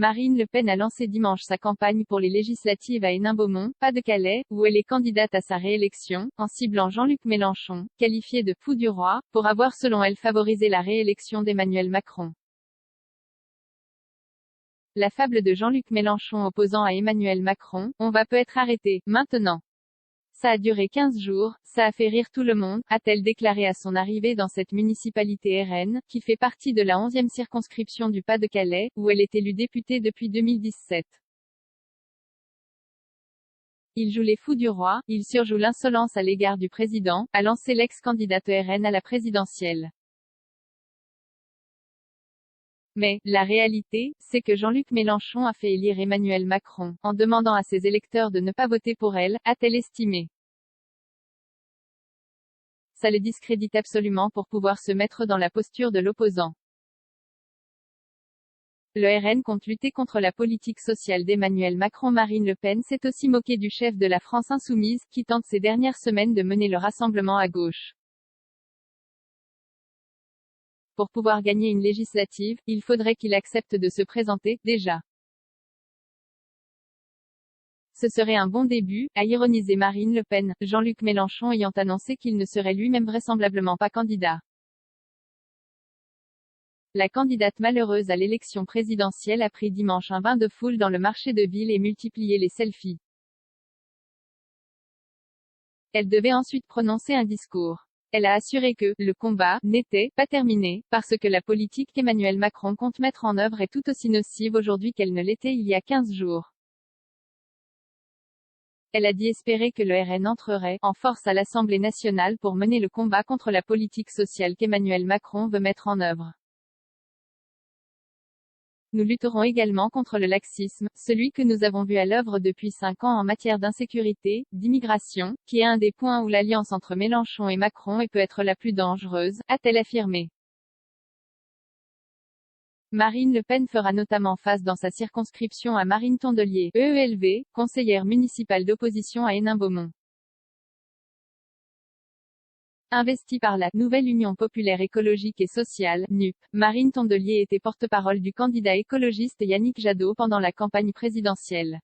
Marine Le Pen a lancé dimanche sa campagne pour les législatives à Hénin-Beaumont, Pas-de-Calais, où elle est candidate à sa réélection, en ciblant Jean-Luc Mélenchon, qualifié de fou du roi, pour avoir selon elle favorisé la réélection d'Emmanuel Macron. La fable de Jean-Luc Mélenchon opposant à Emmanuel Macron, on va peut être arrêté, maintenant. Ça a duré 15 jours, ça a fait rire tout le monde, a-t-elle déclaré à son arrivée dans cette municipalité RN, qui fait partie de la 11e circonscription du Pas-de-Calais, où elle est élue députée depuis 2017. Il joue les fous du roi, il surjoue l'insolence à l'égard du président, a lancé l'ex-candidate RN à la présidentielle. Mais, la réalité, c'est que Jean-Luc Mélenchon a fait élire Emmanuel Macron, en demandant à ses électeurs de ne pas voter pour elle, a-t-elle estimé. Ça le discrédite absolument pour pouvoir se mettre dans la posture de l'opposant. Le RN compte lutter contre la politique sociale d'Emmanuel Macron. Marine Le Pen s'est aussi moquée du chef de la France insoumise, qui tente ces dernières semaines de mener le rassemblement à gauche. Pour pouvoir gagner une législative, il faudrait qu'il accepte de se présenter, déjà. Ce serait un bon début, a ironisé Marine Le Pen, Jean-Luc Mélenchon ayant annoncé qu'il ne serait lui-même vraisemblablement pas candidat. La candidate malheureuse à l'élection présidentielle a pris dimanche un bain de foule dans le marché de ville et multiplié les selfies. Elle devait ensuite prononcer un discours. Elle a assuré que le combat n'était pas terminé, parce que la politique qu'Emmanuel Macron compte mettre en œuvre est tout aussi nocive aujourd'hui qu'elle ne l'était il y a 15 jours. Elle a dit espérer que le RN entrerait en force à l'Assemblée nationale pour mener le combat contre la politique sociale qu'Emmanuel Macron veut mettre en œuvre. Nous lutterons également contre le laxisme, celui que nous avons vu à l'œuvre depuis 5 ans en matière d'insécurité, d'immigration, qui est un des points où l'alliance entre Mélenchon et Macron peut être la plus dangereuse, a-t-elle affirmé. Marine Le Pen fera notamment face dans sa circonscription à Marine Tondelier, EELV, conseillère municipale d'opposition à Hénin-Beaumont. Investie par la Nouvelle Union populaire écologique et sociale, NUP, Marine Tondelier était porte-parole du candidat écologiste Yannick Jadot pendant la campagne présidentielle.